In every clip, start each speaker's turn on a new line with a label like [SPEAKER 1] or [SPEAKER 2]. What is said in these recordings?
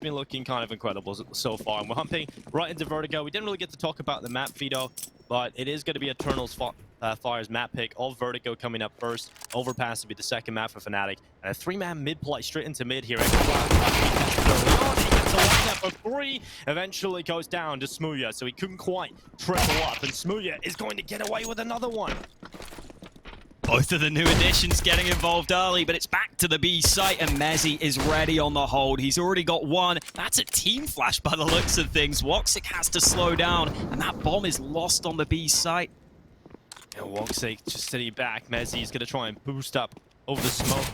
[SPEAKER 1] been looking kind of incredible so far. And we're humping right into Vertigo. We didn't really get to talk about the map, Fido, but it is going to be Eternals Fire's map pick of Vertigo coming up first. Overpass to be the second map for Fnatic. And a 3-man mid play straight into mid here. He gets a lineup of 3. Eventually goes down to Smuya, so he couldn't quite triple up. And Smuya is going to get away with another one.
[SPEAKER 2] Both of the new additions getting involved early, but it's back to the B site, and Mezzy is ready on the hold. He's already got one. That's a team flash by the looks of things. WOXİC has to slow down, and that bomb is lost on the B site.
[SPEAKER 1] And WOXİC just sitting back. Mezzy is going to try and boost up over the smoke.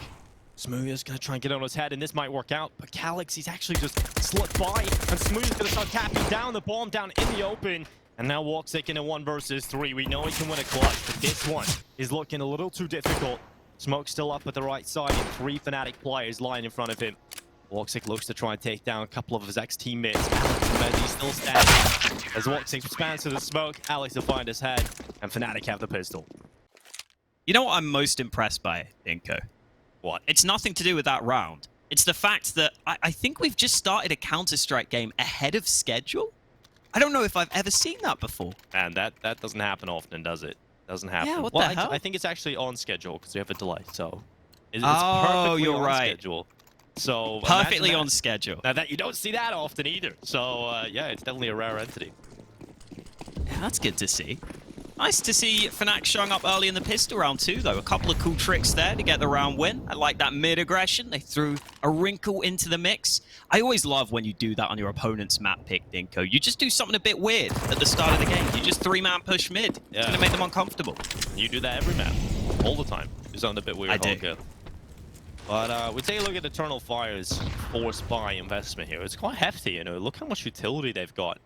[SPEAKER 1] Smuya's going to try and get on his head, and this might work out. But Calix, he's actually just slipped by, and Smuya's going to start tapping down the bomb down in the open. And now WOXÍC in a 1 versus 3. We know he can win a clutch, but this one is looking a little too difficult. Smoke still up at the right side, and 3 Fnatic players lying in front of him. WOXÍC looks to try and take down a couple of his ex-teammates. Alex and Mezzy still standing. As WOXÍC spans to the smoke, Alex will find his head, and Fnatic have the pistol.
[SPEAKER 2] You know what I'm most impressed by, Inko?
[SPEAKER 1] What?
[SPEAKER 2] It's nothing to do with that round. It's the fact that I think we've just started a Counter-Strike game ahead of schedule. I don't know if I've ever seen that before.
[SPEAKER 1] And that doesn't happen often, does it? Doesn't happen.
[SPEAKER 2] Yeah, what the hell?
[SPEAKER 1] I think it's actually on schedule because we have a delay, so it's
[SPEAKER 2] oh, you're right.
[SPEAKER 1] Schedule. So
[SPEAKER 2] perfectly on schedule.
[SPEAKER 1] Now that you don't see that often either. So yeah, it's definitely a rare entity.
[SPEAKER 2] Yeah, that's good to see. Nice to see Fnatic showing up early in the pistol round too, though. A couple of cool tricks there to get the round win. I like that mid-aggression. They threw a wrinkle into the mix. I always love when you do that on your opponent's map pick, Dinko. You just do something a bit weird at the start of the game. You just 3-man push mid. Yeah. It's going to make them uncomfortable.
[SPEAKER 1] You do that every map. All the time. Do something a bit weird.
[SPEAKER 2] I do.
[SPEAKER 1] But we take a look at Eternal Fire's forced buy investment here. It's quite hefty, you know. Look how much utility they've got.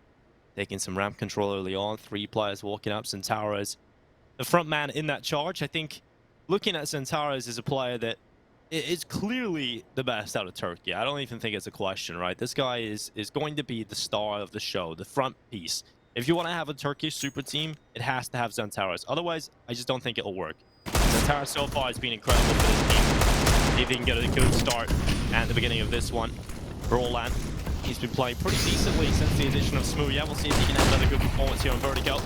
[SPEAKER 1] Taking some ramp control early on, 3 players walking up. Centaurus, the front man in that charge. I think looking at Centaurus as a player that is clearly the best out of Turkey. I don't even think it's a question, right? This guy is going to be the star of the show, the front piece. If you want to have a Turkish super team, it has to have Centaurus. Otherwise, I just don't think it'll work. Centaurus so far has been incredible for this team. See if he can get a good start at the beginning of this one. Roland. He's been playing pretty decently since the addition of Smuya. We'll see if he can have another good performance here on Vertigo.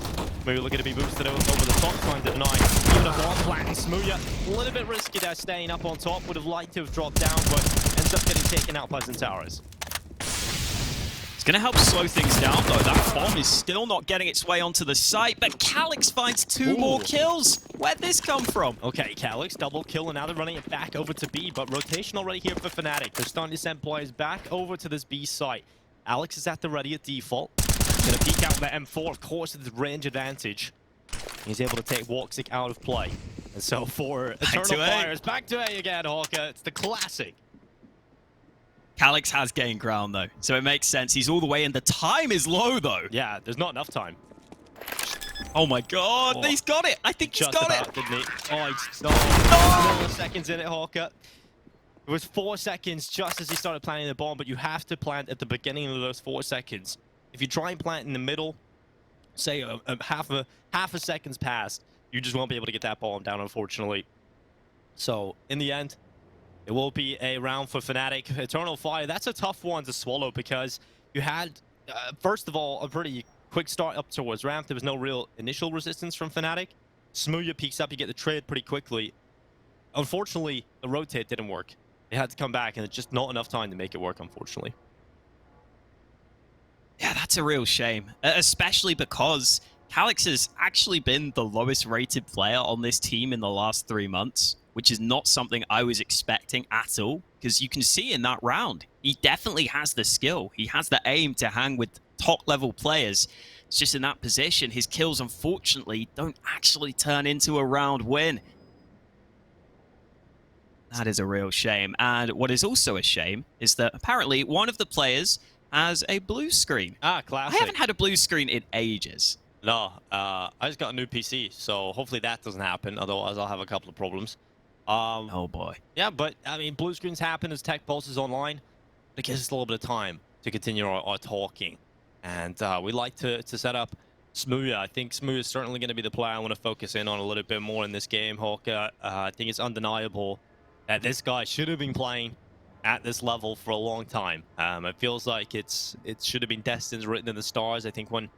[SPEAKER 1] Maybe looking to be boosted over the top, trying to deny. Even a bomb planting Smuya. A little bit risky there, staying up on top. Would have liked to have dropped down, but ends up getting taken out by Centaurus.
[SPEAKER 2] It's going to help slow things down, though. That bomb is still not getting its way onto the site, but Calix finds 2 more kills. Where'd this come from?
[SPEAKER 1] Okay, Calix, double kill, and now they're running it back over to B, but rotation already here for Fnatic. They're starting to send players back over to this B site. Alex is at the ready at default. Gonna peek out the M4, of course, it's range advantage. He's able to take WOXÍC out of play. And so for Eternal Fires, back to A again, Hawker. It's the classic.
[SPEAKER 2] Calix has gained ground, though, so it makes sense. He's all the way in. The time is low, though.
[SPEAKER 1] Yeah, there's not enough time.
[SPEAKER 2] Oh my god, he's got it! I think he's got it!
[SPEAKER 1] Didn't he? Oh, he's no! Seconds in it, Hawker. It was 4 seconds just as he started planting the bomb, but you have to plant at the beginning of those 4 seconds. If you try and plant in the middle, say half a second's passed, you just won't be able to get that bomb down, unfortunately. So, in the end, it will be a round for Fnatic. Eternal Fire, that's a tough one to swallow because you had, first of all, a pretty quick start up towards ramp. There was no real initial resistance from Fnatic. Smuya peeks up, you get the trade pretty quickly. Unfortunately, the rotate didn't work. They had to come back, and it's just not enough time to make it work, unfortunately.
[SPEAKER 2] Yeah, that's a real shame, especially because Calix has actually been the lowest rated player on this team in the last 3 months, which is not something I was expecting at all, because you can see in that round, he definitely has the skill. He has the aim to hang with top-level players. It's just in that position, his kills, unfortunately, don't actually turn into a round win. That is a real shame. And what is also a shame is that apparently one of the players has a blue screen.
[SPEAKER 1] Ah, classic.
[SPEAKER 2] I haven't had a blue screen in ages.
[SPEAKER 1] No, I just got a new PC, so hopefully that doesn't happen. Otherwise, I'll have a couple of problems.
[SPEAKER 2] Oh boy.
[SPEAKER 1] Yeah, but I mean, blue screens happen as Tech Pulse is online. It gives us a little bit of time to continue our talking. And we like to set up Smuya. I think Smuya is certainly going to be the player I want to focus in on a little bit more in this game, Hawker. I think it's undeniable that this guy should have been playing at this level for a long time. It feels like it should have been destined, written in the stars. I think when,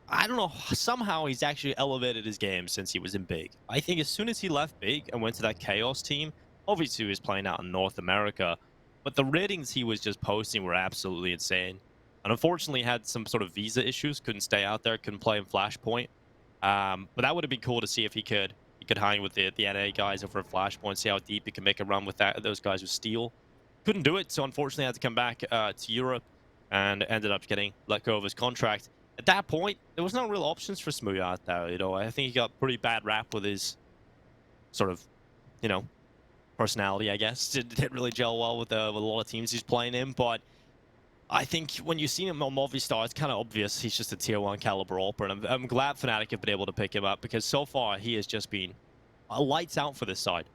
[SPEAKER 1] I don't know, somehow he's actually elevated his game since he was in Big. I think as soon as he left Big and went to that Chaos team, obviously he was playing out in North America, but the ratings he was just posting were absolutely insane. And unfortunately had some sort of visa issues, couldn't stay out there, couldn't play in Flashpoint. But that would have been cool to see if he could hang with the NA guys over at Flashpoint, see how deep he can make a run with those guys with Steel. Couldn't do it, so unfortunately had to come back to Europe and ended up getting let go of his contract. At that point, there was no real options for Smooya out there. You know, I think he got pretty bad rap with his sort of, you know, personality, I guess. Didn't really gel well with a lot of teams he's playing in, but I think when you see him on Movistar, it's kind of obvious he's just a tier 1 caliber AWPer, and I'm glad Fnatic have been able to pick him up, because so far he has just been lights out for this side.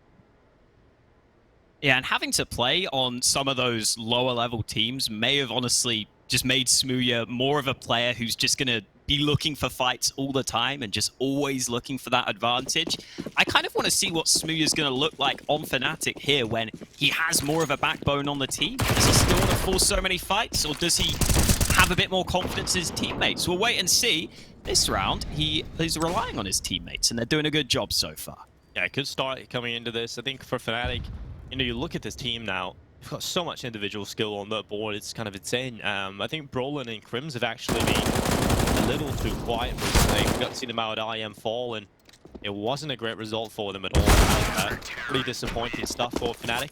[SPEAKER 2] Yeah, and having to play on some of those lower level teams may have honestly just made Smooya more of a player who's just going to be looking for fights all the time and just always looking for that advantage. I kind of want to see what Smooya's going to look like on Fnatic here when he has more of a backbone on the team. Does he still want to force so many fights, or does he have a bit more confidence in his teammates? We'll wait and see. This round, he is relying on his teammates, and they're doing a good job so far.
[SPEAKER 1] Yeah, good start coming into this. I think for Fnatic, you know, you look at this team now, they've got so much individual skill on the board, it's kind of insane. I think Brolin and Crims have actually been a little too quiet recently. We got to see them out at IM Fall, and it wasn't a great result for them at all. Pretty disappointing stuff for Fnatic.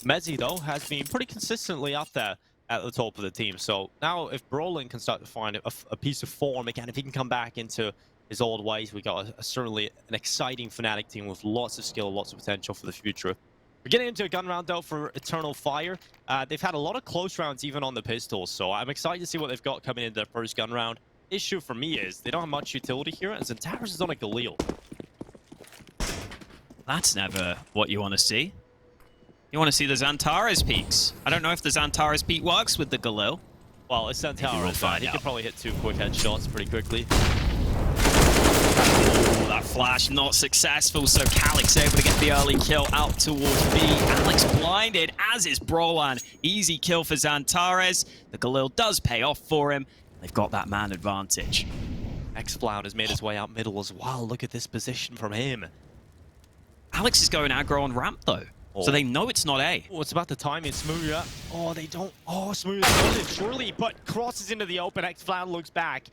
[SPEAKER 1] Mezzi, though, has been pretty consistently up there at the top of the team. So now if Brolin can start to find a piece of form again, if he can come back into his old ways, we got certainly an exciting Fnatic team with lots of skill, lots of potential for the future. We're getting into a gun round, though, for Eternal Fire. They've had a lot of close rounds, even on the pistols, so I'm excited to see what they've got coming into their first gun round. Issue for me is they don't have much utility here, and Xantares is on a Galil.
[SPEAKER 2] That's never what you want to see. You want to see the Xantares peaks. I don't know if the Xantares peak works with the Galil.
[SPEAKER 1] Well, it's Xantares. He can probably hit 2 quick headshots pretty quickly.
[SPEAKER 2] Oh, that flash not successful, so Calyx able to get the early kill out towards B. Alex blinded, as is Brolan. Easy kill for Xantares. The Galil does pay off for him. They've got that man advantage.
[SPEAKER 1] Xfloud has made his way out middle as well. Look at this position from him.
[SPEAKER 2] Alex is going aggro on ramp, though. Oh. So they know it's not A.
[SPEAKER 1] Oh, it's about the timing. Smooya. Oh, they don't. Oh, Smooya's got it, surely, but crosses into the open. Xfloud looks back.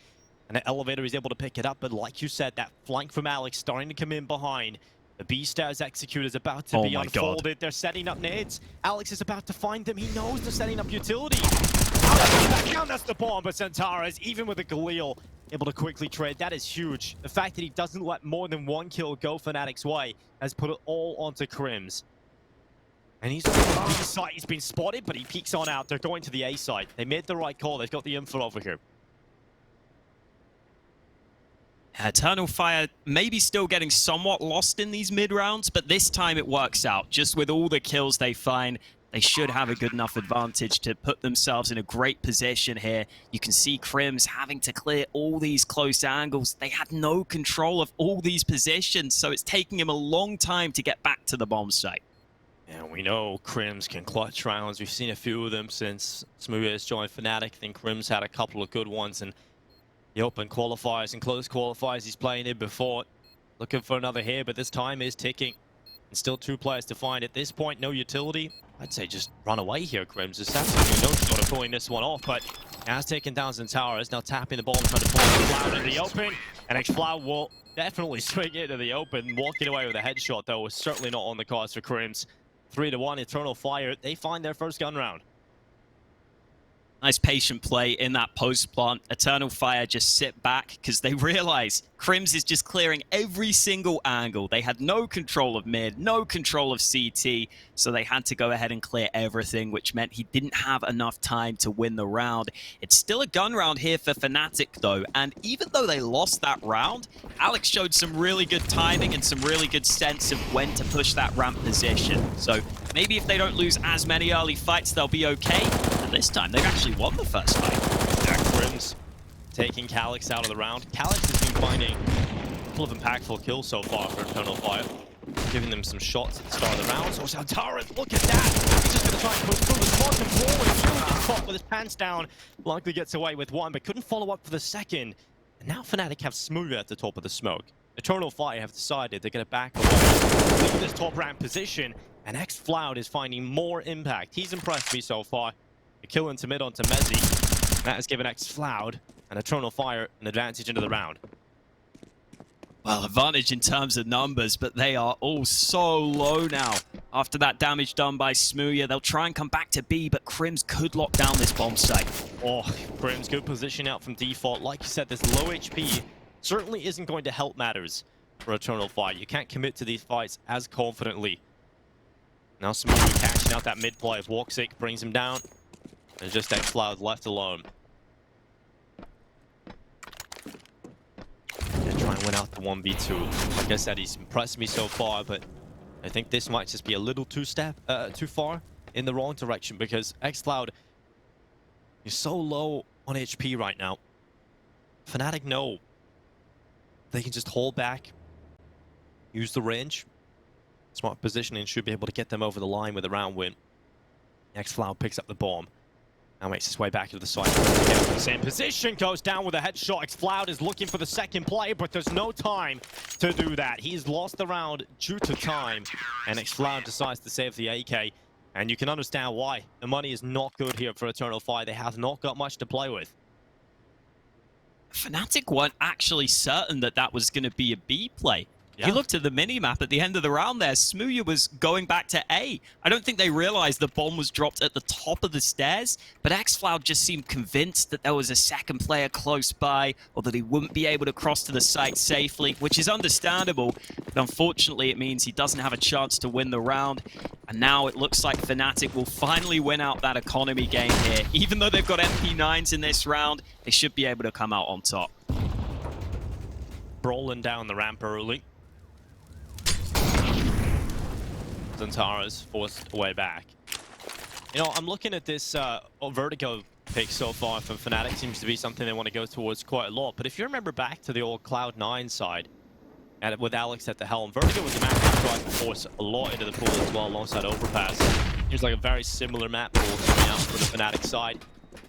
[SPEAKER 1] And the elevator is able to pick it up, but like you said, that flank from Alex starting to come in behind. The B-Stars execute is about to be unfolded. God. They're setting up nades. Alex is about to find them. He knows they're setting up utility. Back down, that's the bomb, but Xantares, even with a Galil, able to quickly trade. That is huge. The fact that he doesn't let more than 1 kill go Fnatic's way has put it all onto Crims. And he's on the B side. He's been spotted, but he peeks on out. They're going to the A side. They made the right call. They've got the info over here.
[SPEAKER 2] Eternal Fire maybe still getting somewhat lost in these mid rounds, but this time it works out. Just with all the kills they find, they should have a good enough advantage to put themselves in a great position here. You can see Crims having to clear all these close angles. They had no control of all these positions, so it's taking him a long time to get back to the bomb site.
[SPEAKER 1] And we know Crims can clutch rounds. We've seen a few of them since Smooya has joined Fnatic. I think Crims had a couple of good ones, and the open qualifiers and close qualifiers he's playing in before. Looking for another here, but this time is ticking. And still 2 players to find. At this point, no utility. I'd say just run away here, Crims. There's absolutely no shot of pulling this one off, but has taken down Xantares. Now tapping the ball and trying to pull Xfloud into the open. And Xfloud will definitely swing into the open. Walking away with a headshot, though, was certainly not on the cards for Crims. 3-1, Eternal Fire. They find their first gun round.
[SPEAKER 2] Nice patient play in that post plant. Eternal Fire just sit back because they realize Crims is just clearing every single angle. They had no control of mid, no control of CT, so they had to go ahead and clear everything, which meant he didn't have enough time to win the round. It's still a gun round here for Fnatic, though, and even though they lost that round, Alex showed some really good timing and some really good sense of when to push that ramp position. So maybe if they don't lose as many early fights, they'll be okay. And this time, they've actually won the first fight.
[SPEAKER 1] Jack Crims taking Calyx out of the round. Calyx has been finding a couple of impactful kills so far for Eternal Fire. giving them some shots at the start of the round. So Santarin, look at that! He's just going to try and push through the smoke and forward. Really gets caught with his pants down. Likely gets away with one, but couldn't follow up for the second. And now Fnatic have Smooth at the top of the smoke. Eternal Fire have decided they're going to back away. Look at this top ramp position, and xFloud is finding more impact. He's impressed me so far. A kill into mid onto Mezzi. That has given xFloud and Eternal Fire an advantage into the round.
[SPEAKER 2] Well, advantage in terms of numbers, but they are all so low now. After that damage done by Smooya, they'll try and come back to B, but Crims could lock down this bomb site.
[SPEAKER 1] Oh, Crims, good position out from default. Like you said, this low HP certainly isn't going to help matters for Eternal Fire. You can't commit to these fights as confidently. Now Smooya catching out that mid play as WOXİC brings him down. And just xFloud left alone. Try and win out the 1v2. Like I said, he's impressed me so far, but I think this might just be a little too far in the wrong direction, because xFloud is so low on HP right now. Fnatic know they can just hold back, use the range. Smart positioning should be able to get them over the line with a round win. xFloud picks up the bomb. Now makes his way back to the side. Same position, goes down with a headshot. xFloud is looking for the second play, but there's no time to do that. He's lost the round due to time, and xFloud decides to save the AK. And you can understand why. The money is not good here for Eternal Fire. They have not got much to play with.
[SPEAKER 2] Fnatic weren't actually certain that that was going to be a B play.
[SPEAKER 1] Yeah.
[SPEAKER 2] You looked at the mini-map at the end of the round there, Smooya was going back to A. I don't think they realized the bomb was dropped at the top of the stairs, but xFloud just seemed convinced that there was a second player close by, or that he wouldn't be able to cross to the site safely, which is understandable, but unfortunately it means he doesn't have a chance to win the round. And now it looks like Fnatic will finally win out that economy game here. Even though they've got MP9s in this round, they should be able to come out on top.
[SPEAKER 1] Brawling down the ramp early. Zantara's forced way back. You know, I'm looking at this Vertigo pick so far from Fnatic. Seems to be something they want to go towards quite a lot. But if you remember back to the old Cloud9 side, and with Alex at the helm, Vertigo was a map that tried to force a lot into the pool as well alongside Overpass. Seems like a very similar map pool coming out for the Fnatic side.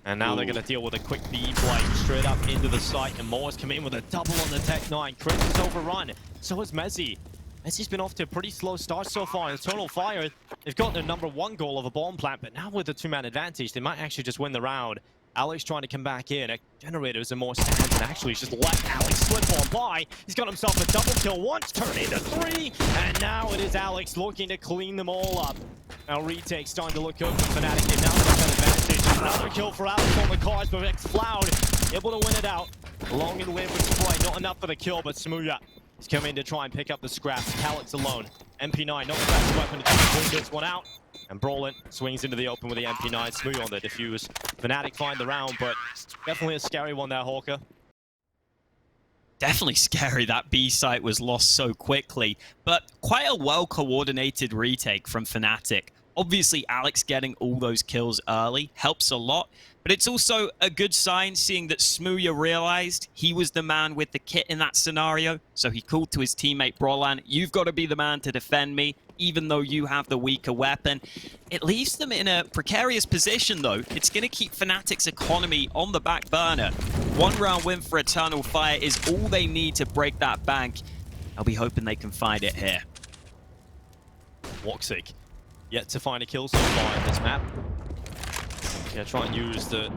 [SPEAKER 1] And now they're going to deal with a quick B play straight up into the site. And Moore's coming in with a double on the Tech 9. Chris is overrun. So is Mezzi. Mezzi's been off to a pretty slow start so far. Eternal Fire, they've got their #1 goal of a bomb plant, but now with the 2-man advantage, they might actually just win the round. Alex trying to come back in. Generators are more stands, and actually he's just let Alex slip on by. He's got himself a double kill once, turn into 3, and now it is Alex looking to clean them all up. Now retake's starting to look good for Fnatic. They've now got that advantage. Another kill for Alex on the cards, but xFloud able to win it out. Long and live with spray, not enough for the kill, but Smooya he's coming to try and pick up the scraps. Alex alone. MP9, not the best weapon to bring this one out. And Brolin swings into the open with the MP9. Smooth on the defuse. Fnatic find the round, but definitely a scary one there, Hawker.
[SPEAKER 2] Definitely scary that B site was lost so quickly, but quite a well-coordinated retake from Fnatic. Obviously, Alex getting all those kills early helps a lot, but it's also a good sign seeing that Smooya realized he was the man with the kit in that scenario, so he called to his teammate Brolan, "You've got to be the man to defend me, even though you have the weaker weapon." It leaves them in a precarious position, though. It's going to keep Fnatic's economy on the back burner. 1-round win for Eternal Fire is all they need to break that bank. I'll be hoping they can find it here.
[SPEAKER 1] WOXİC yet to find a kill so far in this map. Gonna try and use the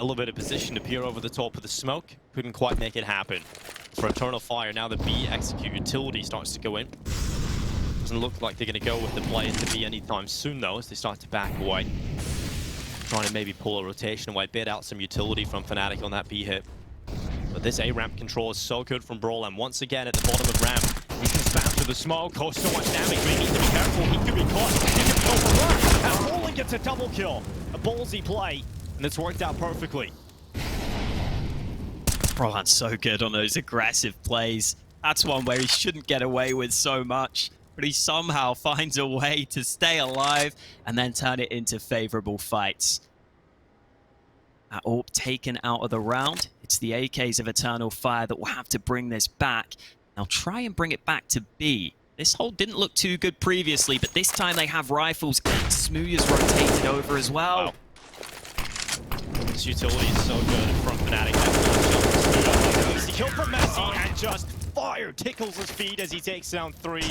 [SPEAKER 1] elevated position to peer over the top of the smoke. Couldn't quite make it happen. For Eternal Fire, now the B execute utility starts to go in. Doesn't look like they're going to go with the play into B anytime soon, though, as they start to back away. Trying to maybe pull a rotation away, bait out some utility from Fnatic on that B hit. But this A-ramp control is so good from Brawl, and once again at the bottom of ramp, he can spam through the smoke, cause so much damage, but he needs to be careful, he could be caught, he could be overrun, and Brolin gets a double kill. A ballsy play, and it's worked out perfectly.
[SPEAKER 2] Brolan's so good on those aggressive plays. That's one where he shouldn't get away with so much, but he somehow finds a way to stay alive and then turn it into favorable fights. That AWP taken out of the round. It's the AKs of Eternal Fire that will have to bring this back. Now try and bring it back to B. This hold didn't look too good previously, but this time they have rifles and Smooya's rotated over as well.
[SPEAKER 1] Wow. This utility is so good from Fnatic. Easy kill from Messi and just fire tickles his feet as he takes down 3.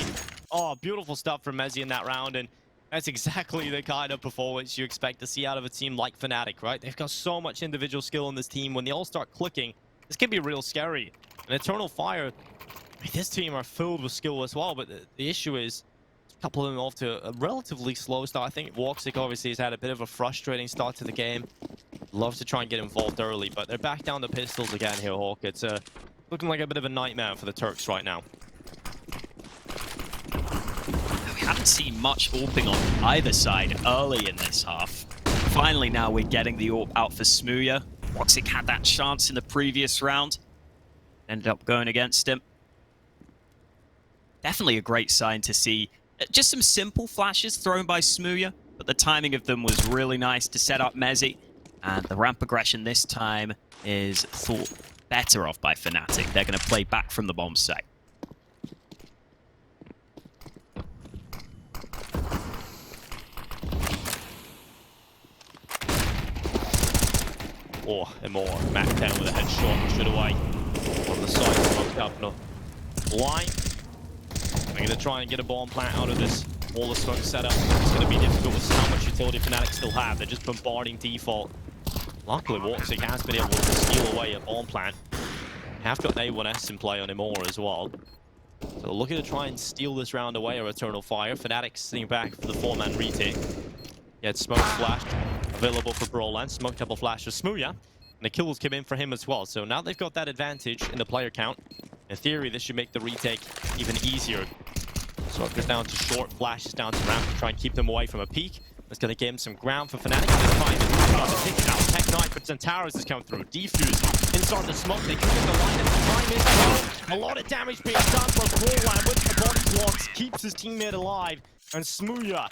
[SPEAKER 1] Oh, beautiful stuff from Messi in that round, and that's exactly the kind of performance you expect to see out of a team like Fnatic, right? They've got so much individual skill in this team. When they all start clicking, this can be real scary. And Eternal Fire, I mean, this team are filled with skill as well, but the issue is a couple of them off to a relatively slow start. I think WOXİC obviously has had a bit of a frustrating start to the game. Love to try and get involved early, but they're back down to pistols again here, Hawk. It's looking like a bit of a nightmare for the Turks right now.
[SPEAKER 2] We haven't seen much AWPing on either side early in this half. Finally now we're getting the AWP out for Smooya. WOXİC had that chance in the previous round. Ended up going against him. Definitely a great sign to see. Just some simple flashes thrown by Smooya, but the timing of them was really nice to set up Messi. And the ramp aggression this time is thought better of by Fnatic. They're going to play back from the bomb site.
[SPEAKER 1] Oh, imoRR, Mac 10 with a headshot, should away from the side, smoked up no line. I'm going to try and get a bomb plant out of this wall of smoke setup. It's going to be difficult with how much utility Fnatic still have. They're just bombarding default. Luckily, WOXİC has been able to steal away a bomb plant. Have got an A1S in play on imoRR as well. So looking to try and steal this round away or Eternal Fire. Fnatic sitting back for the 4-man retake. He had smoke flash available for Broland. Smoke double flash for Smooya. And the kills came in for him as well. So now they've got that advantage in the player count. In theory, this should make the retake even easier. Smoke goes down to short, flashes down to ramp to try and keep them away from a peak. That's going to give him some ground for Fnatic. This time, it's taken out. Tech Knight for Centauros has come through. Defuse inside the smoke. They can get the line at the time is low. A lot of damage being done from Broland with the body blocks. Keeps his teammate alive. And Smooya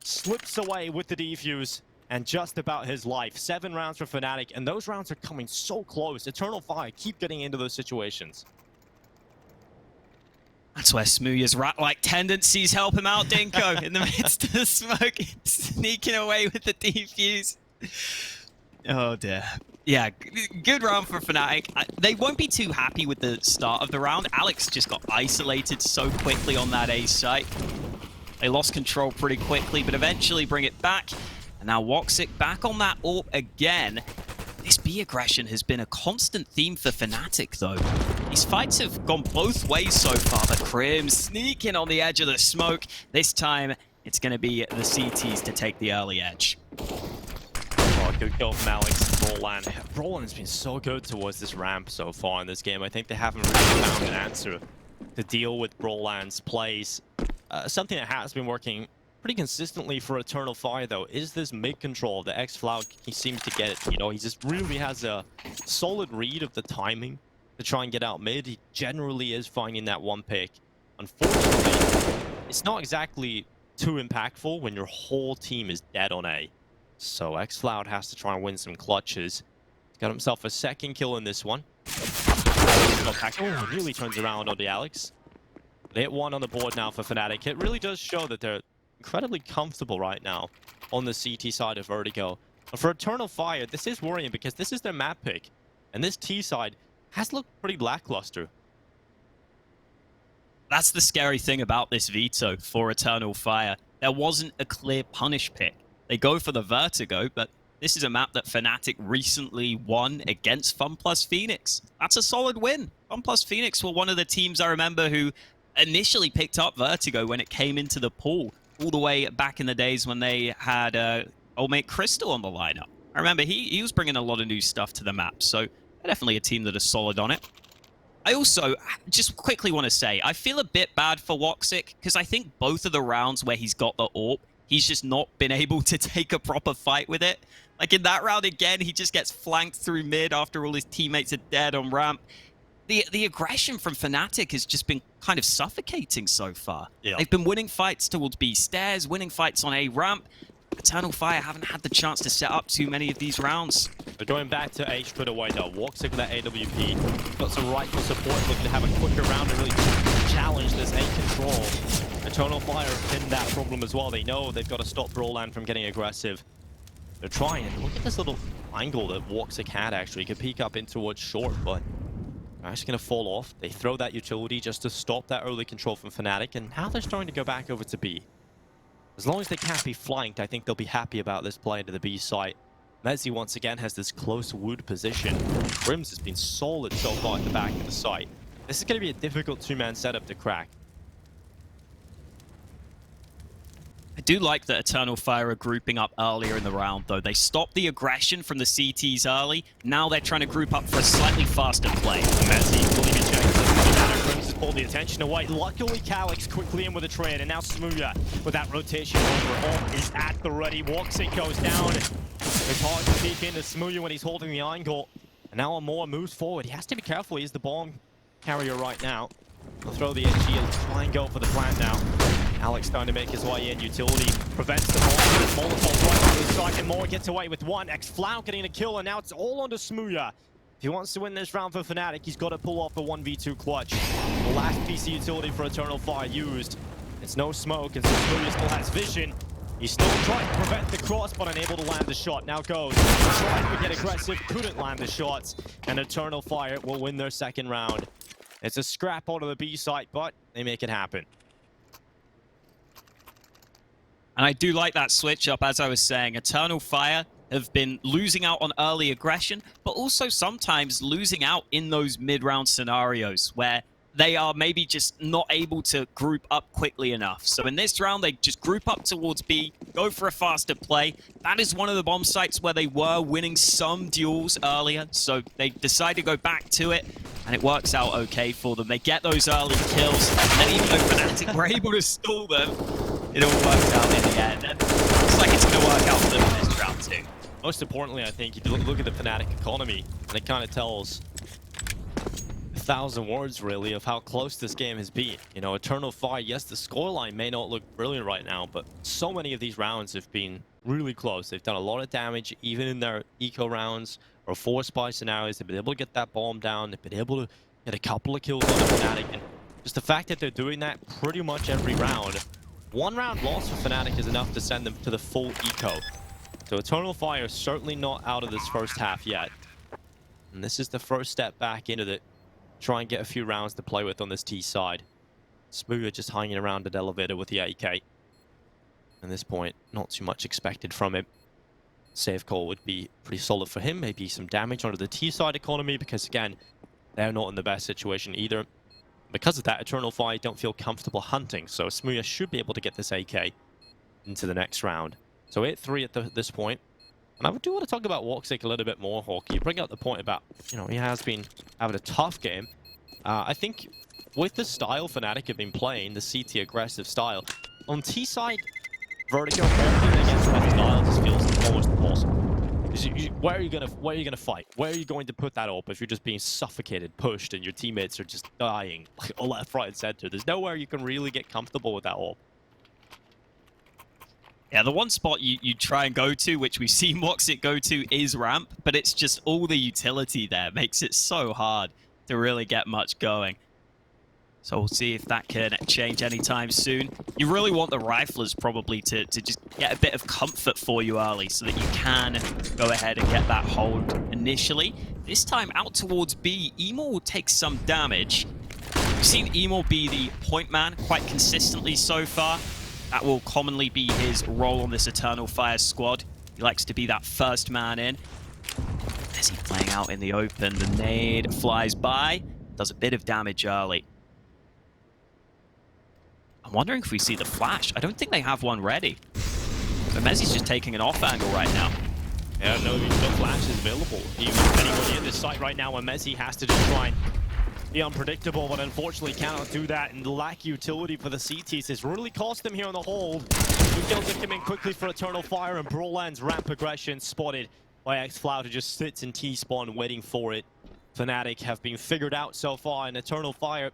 [SPEAKER 1] slips away with the defuse. And just about his life. 7 rounds for Fnatic. And those rounds are coming so close. Eternal Fire keep getting into those situations.
[SPEAKER 2] That's where Smooya's rat-like tendencies help him out, Dinko, in the midst of the smoke, sneaking away with the defuse. Oh dear. Yeah, good round for Fnatic. They won't be too happy with the start of the round. Alex just got isolated so quickly on that A site. They lost control pretty quickly, but eventually bring it back. And now WOXİC back on that AWP again. This B aggression has been a constant theme for Fnatic, though. These fights have gone both ways so far. The Crim sneaking on the edge of the smoke. This time, it's going to be the CTs to take the early edge.
[SPEAKER 1] Oh, good kill from Alex. Broland. Broland has been so good towards this ramp so far in this game. I think they haven't really found an answer to deal with Broland's plays. Something that has been working pretty consistently for Eternal Fire, though, is this mid control. The X-Floud, he seems to get it. You know, he just really has a solid read of the timing to try and get out mid. He generally is finding that one pick. Unfortunately, it's not exactly too impactful when your whole team is dead on A. So X-Floud has to try and win some clutches. He's got himself a second kill in this one. Oh, nearly turns around on the Alex. They hit 1 on the board now for Fnatic. It really does show that they're incredibly comfortable right now on the CT side of Vertigo. But for Eternal Fire, this is worrying because this is their map pick. And this T side has looked pretty lackluster.
[SPEAKER 2] That's the scary thing about this veto for Eternal Fire. There wasn't a clear punish pick. They go for the Vertigo, but this is a map that Fnatic recently won against FunPlus Phoenix. That's a solid win. FunPlus Phoenix were one of the teams I remember who initially picked up Vertigo when it came into the pool, all the way back in the days when they had old mate Crystal on the lineup. I remember he was bringing a lot of new stuff to the map, so they're definitely a team that is solid on it. I also just quickly want to say, I feel a bit bad for WOXİC, because I think both of the rounds where he's got the AWP, he's just not been able to take a proper fight with it. Like in that round again, he just gets flanked through mid after all his teammates are dead on ramp. The aggression from Fnatic has just been kind of suffocating so far. Yeah. They've been winning fights towards B stairs, winning fights on A ramp. Eternal Fire haven't had the chance to set up too many of these rounds.
[SPEAKER 1] They're going back to A straight away though. WOXİC with that AWP. Got some rifle support, looking to have a quicker round and really challenge this A control. Eternal Fire have been that problem as well. They know they've got to stop Broland from getting aggressive. They're trying. Look at this little angle that WOXİC had actually. He could peek up in towards short, but they're actually going to fall off. They throw that utility just to stop that early control from Fnatic, and now they're starting to go back over to B. As long as they can't be flanked, I think they'll be happy about this play into the B site. Mezzi once again has this close wood position. Grims has been solid so far at the back of the site. This is going to be a difficult two-man setup to crack.
[SPEAKER 2] I do like that Eternal Fire are grouping up earlier in the round, though. They stopped the aggression from the CTs early. Now they're trying to group up for a slightly faster play.
[SPEAKER 1] Mezzi will even check Grims has pulled the attention away. Luckily, Calyx quickly in with a trade, and now Smuya with that rotation over. Is at the ready. WOXİC goes down. It's hard to peek into Smuya when he's holding the angle. And now imoRR moves forward. He has to be careful. He's the bomb carrier right now. He'll throw the HG and try and go for the plant now. Alex starting to make his way in. Utility prevents the ball. Molotov right to the side, and imoRR gets away with one. Xflow getting a kill, and now it's all onto Smuya. If he wants to win this round for Fnatic, he's got to pull off a 1v2 clutch. The last piece of utility for Eternal Fire used. It's no smoke, and so Smuya still has vision. He's still trying to prevent the cross, but unable to land the shot. Now goes. Trying to get aggressive, couldn't land the shots, and Eternal Fire will win their second round. It's a scrap out of the B site, but they make it happen.
[SPEAKER 2] And I do like that switch up, as I was saying. Eternal Fire have been losing out on early aggression, but also sometimes losing out in those mid-round scenarios where they are maybe just not able to group up quickly enough. So in this round, they just group up towards B, go for a faster play. That is one of the bomb sites where they were winning some duels earlier, so they decide to go back to it, and it works out okay for them. They get those early kills, and then even though Fnatic were able to stall them, it all works out in the end. And it looks like it's going to work out for them in this round too.
[SPEAKER 1] Most importantly, I think, if you look at the Fnatic economy, and it kind of tells 1,000 words, really, of how close this game has been. You know, Eternal Fire, yes, the scoreline may not look brilliant right now, but so many of these rounds have been really close. They've done a lot of damage, even in their eco rounds or force buy scenarios. They've been able to get that bomb down. They've been able to get a couple of kills on the Fnatic, and just the fact that they're doing that pretty much every round. One round loss for Fnatic is enough to send them to the full eco. So Eternal Fire is certainly not out of this first half yet. And this is the first step back into the try and get a few rounds to play with on this T side. Smuya just hanging around at elevator with the AK. At this point, not too much expected from him. Save call would be pretty solid for him. Maybe some damage onto the T side economy, because again, they're not in the best situation either. Because of that, Eternal Fire don't feel comfortable hunting, so Smuya should be able to get this AK into the next round. So 8-3 at this point. And I do want to talk about WOXİC a little bit more, Hawk. You bring up the point about, you know, he has been having a tough game. I think with the style Fnatic have been playing, the CT aggressive style, on T side, Vertigo everything against that style just feels almost impossible. Where are you gonna fight? Where are you going to put that up if you're just being suffocated, pushed, and your teammates are just dying like left, right, and center? There's nowhere you can really get comfortable with that up.
[SPEAKER 2] Yeah, the one spot you try and go to, which we've seen WOXİC go to, is ramp, but it's just all the utility there makes it so hard to really get much going. So we'll see if that can change anytime soon. You really want the riflers probably to just get a bit of comfort for you early so that you can go ahead and get that hold initially. This time out towards B, imoRR will take some damage. We've seen imoRR be the point man quite consistently so far. That will commonly be his role on this Eternal Fire squad. He likes to be that first man in. As he's playing out in the open, the nade flies by, does a bit of damage early. I'm wondering if we see the flash. I don't think they have one ready. So Mezzi's just taking an off angle right now.
[SPEAKER 1] Yeah, no flash is available. Even anybody in this site right now, and Mezzi has to just try and be unpredictable, but unfortunately cannot do that, and the lack utility for the CTs has really cost them here on the hold. Two kills that come in quickly for Eternal Fire, and Broland's ramp aggression spotted by Xflow, who just sits in T-spawn waiting for it. Fnatic have been figured out so far, and Eternal Fire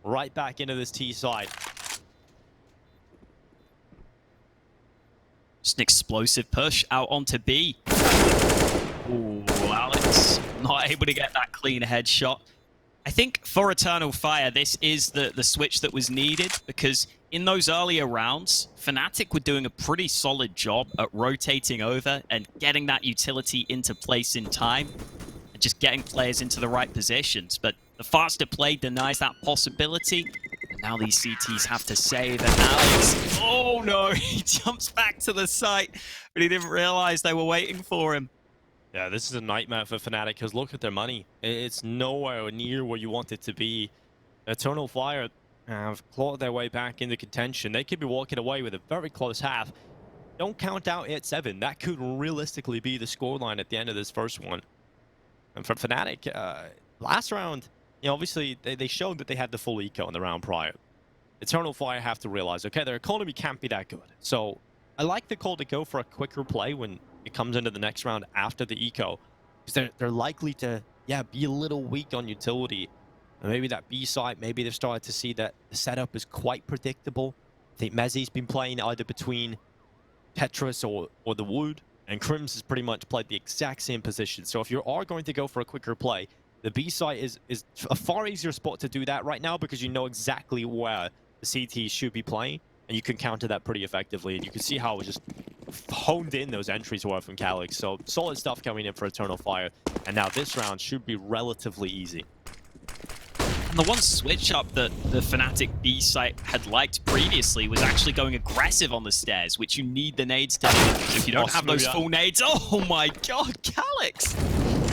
[SPEAKER 1] right back into this T side.
[SPEAKER 2] Just an explosive push out onto B. Ooh, Alex not able to get that clean headshot. I think for Eternal Fire, this is the switch that was needed, because in those earlier rounds, Fnatic were doing a pretty solid job at rotating over and getting that utility into place in time, and just getting players into the right positions. But the faster play denies that possibility, and now these CTs have to save, and Alex, oh no, he jumps back to the site, but he didn't realize they were waiting for him.
[SPEAKER 1] Yeah, this is a nightmare for Fnatic, because look at their money. It's nowhere near where you want it to be. Eternal Fire have clawed their way back into contention. They could be walking away with a very close half. Don't count out 8-7. That could realistically be the scoreline at the end of this first one. And for Fnatic, last round, you know, obviously they showed that they had the full eco in the round prior. Eternal Fire have to realize, okay, their economy can't be that good. So I like the call to go for a quicker play when it comes into the next round after the eco, because they're likely to, yeah, be a little weak on utility. And maybe that B site, maybe they've started to see that the setup is quite predictable. I think Mezzi's been playing either between Tetris or the Wood, and Crims has pretty much played the exact same position. So if you are going to go for a quicker play, the B site is a far easier spot to do that right now, because you know exactly where the CTs should be playing, and you can counter that pretty effectively. And you can see how it was just honed in those entries were from Calyx. So solid stuff coming in for Eternal Fire. And now this round should be relatively easy.
[SPEAKER 2] And the one switch up that the Fnatic B site had liked previously was actually going aggressive on the stairs, which you need the nades to do. If you don't have those full nades, oh my god, Calyx!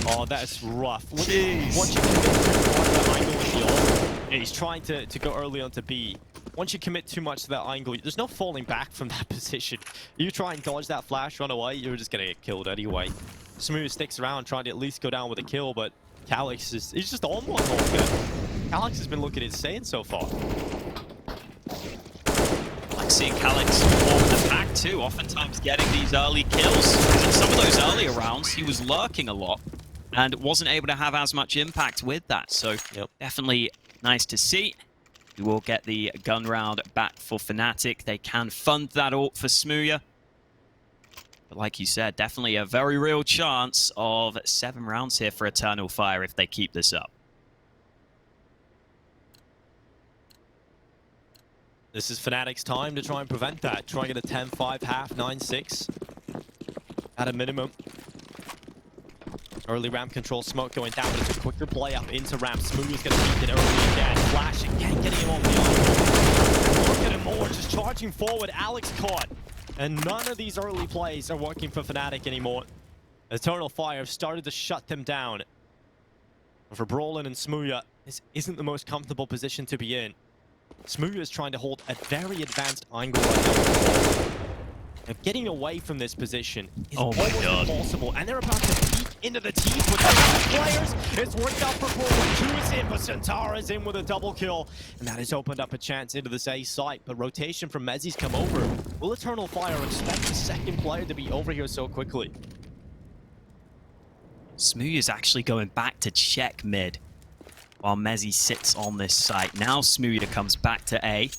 [SPEAKER 1] Oh, that's rough.
[SPEAKER 2] Jeez.
[SPEAKER 1] Once you commit to the angle with the ult, he's trying to go early onto B. Once you commit too much to that angle, there's no falling back from that position. You try and dodge that flash, run away, you're just gonna get killed anyway. Smooth sticks around trying to at least go down with a kill, but Calyx is just on one more. Calyx has been looking insane so far.
[SPEAKER 2] I like seeing Calyx form the pack too, oftentimes getting these early kills. Because in some of those earlier rounds, he was lurking a lot and wasn't able to have as much impact with that. So definitely nice to see. We will get the gun round back for Fnatic. They can fund that ult for Smooya. But like you said, definitely a very real chance of 7 rounds here for Eternal Fire if they keep this up.
[SPEAKER 1] This is Fnatic's time to try and prevent that. Try and get a 10-5 half, 9-6 at a minimum. Early ramp control smoke going down, but it's a quicker play up into ramp. Smooth is going to beat it early again. Flash again, getting him on the arm. Look at him more, just charging forward. Alex caught. And none of these early plays are working for Fnatic anymore. Eternal Fire have started to shut them down. And for Brolin and Smooya, this isn't the most comfortable position to be in. Smooya is trying to hold a very advanced angle right now. And getting away from this position is almost impossible. And they're about to peek into the teeth with the players. It's worked out for Brolin. 2 is in, but Santara's in with a double kill. And that has opened up a chance into this A site. But rotation from Mezzi's come over. Will Eternal Fire expect the second player to be over here so quickly?
[SPEAKER 2] Smooya's actually going back to check mid while Mezzi sits on this site. Now Smooya comes back to A.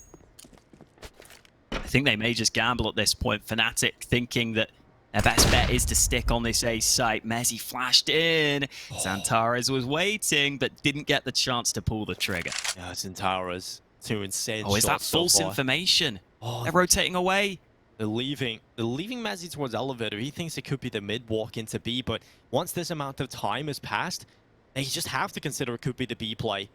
[SPEAKER 2] I think they may just gamble at this point. Fnatic thinking that their best bet is to stick on this A site. Mezzi flashed in. Santara's was waiting, but didn't get the chance to pull the trigger.
[SPEAKER 1] Yeah, Santara's 2 insane shots.
[SPEAKER 2] Oh, is that false information? They're rotating away.
[SPEAKER 1] They're leaving Mezzi towards elevator. He thinks it could be the mid walk into B, but once this amount of time has passed, they just have to consider it could be the B play.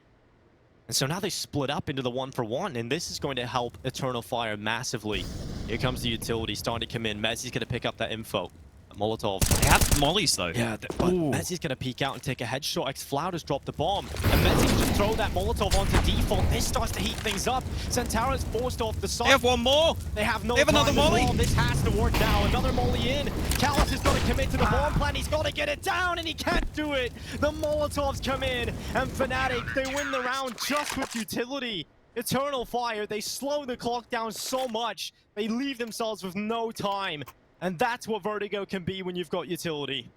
[SPEAKER 1] And so now they split up into the 1-for-1, and this is going to help Eternal Fire massively. Here comes the utility starting to come in. Mezzi's going to pick up that info. Molotov.
[SPEAKER 2] They have mollies though.
[SPEAKER 1] Yeah, but Mezzi's going to peek out and take a headshot. X-Floud has dropped the bomb. And Mezzi can just throw that Molotov onto default. This starts to heat things up. Santara's forced off the side.
[SPEAKER 2] They have one more.
[SPEAKER 1] They have no
[SPEAKER 2] They have another molly.
[SPEAKER 1] This has to work now. Another molly in. Calyx has got to commit to the bomb plan. He's got to get it down, and he can't do it. The Molotovs come in, and Fnatic, they win the round just with utility. Eternal Fire, they slow the clock down so much. They leave themselves with no time. And that's what Vertigo can be when you've got utility.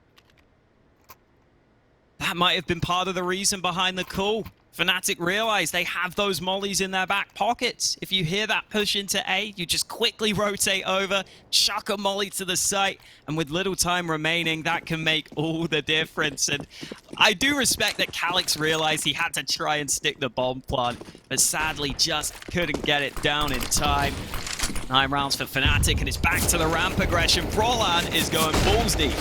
[SPEAKER 2] That might have been part of the reason behind the call. Fnatic realize they have those mollies in their back pockets. If you hear that push into A, you just quickly rotate over, chuck a molly to the site, and with little time remaining, that can make all the difference. And I do respect that Calix realized he had to try and stick the bomb plant, but sadly just couldn't get it down in time. 9 rounds for Fnatic, and it's back to the ramp aggression. Brolan is going balls deep.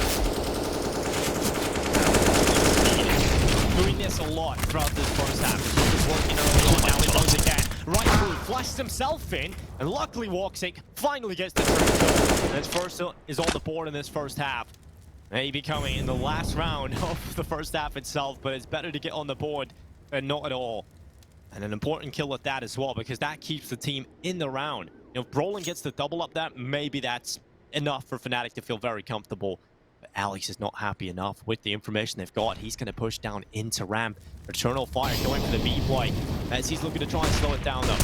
[SPEAKER 1] Doing this a lot throughout this first half. He was working early on, now he blows again. Right through, flashed himself in, and luckily WOXİC finally gets the first kill. And his first is on the board in this first half. Maybe coming in the last round of the first half itself, but it's better to get on the board than not at all. And an important kill at that as well, because that keeps the team in the round. You know, if Brolan gets the double up that, maybe that's enough for Fnatic to feel very comfortable. But Alex is not happy enough with the information they've got. He's going to push down into ramp. Eternal Fire going for the B play as he's looking to try and slow it down though.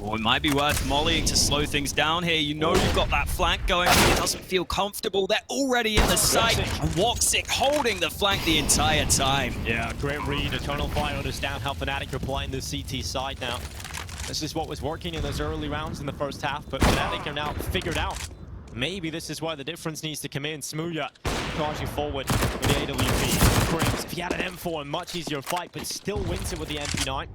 [SPEAKER 2] Oh, it might be worth mollying to slow things down here. You know you've got that flank going. It doesn't feel comfortable. They're already in the site. And WOXİC holding the flank the entire time.
[SPEAKER 1] Yeah, great read. Eternal Fire understand how Fnatic are playing the CT side now. This is what was working in those early rounds in the first half, but Fnatic are now figured out. Maybe this is why the difference needs to come in. Smooya charging forward with the AWP. Crims, if he had an M4, a much easier fight, but still wins it with the MP9.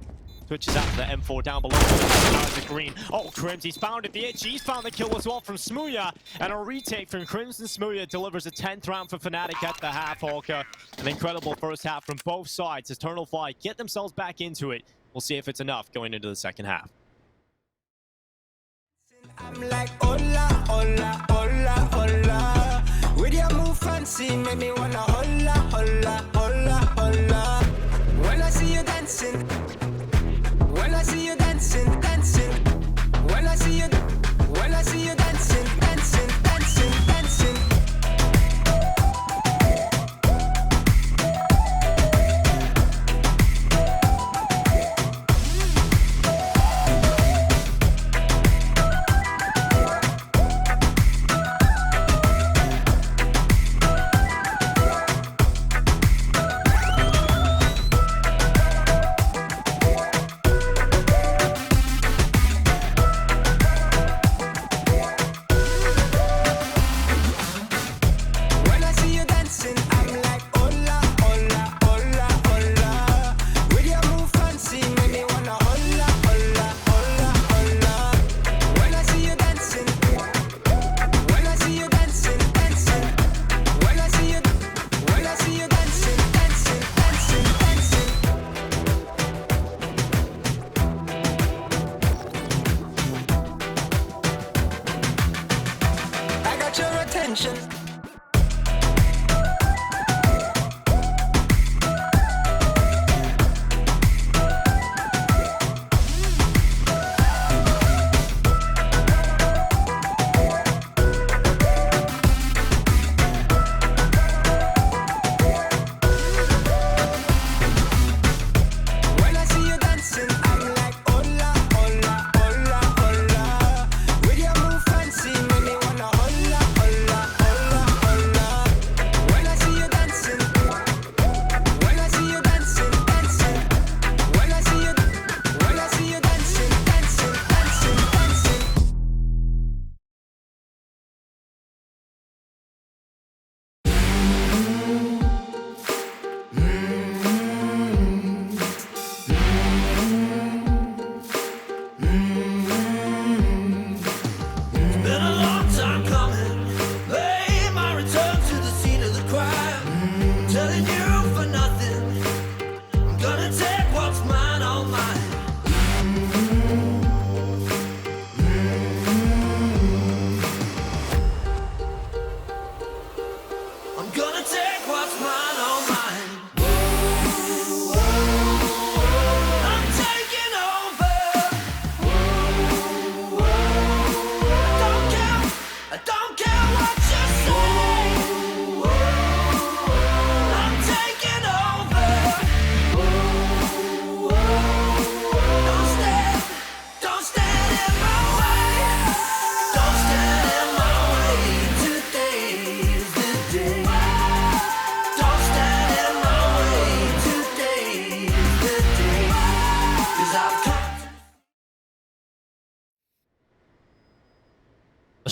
[SPEAKER 1] Switches out to the M4 down below. The green. Oh, Crims, he's found it. The itch. He's found the kill as well from Smooya. And a retake from Crims and Smooya delivers a 10th round for Fnatic at the half, Holker. An incredible first half from both sides. Eternal Fly get themselves back into it. We'll see if it's enough going into the second half.
[SPEAKER 3] I'm like, hola, hola, hola, hola. With your move fancy, make me wanna hola, hola, hola, hola. When I see you dancing, when I see you dancing, dancing. When I see you dancing, dancing, dancing, dancing.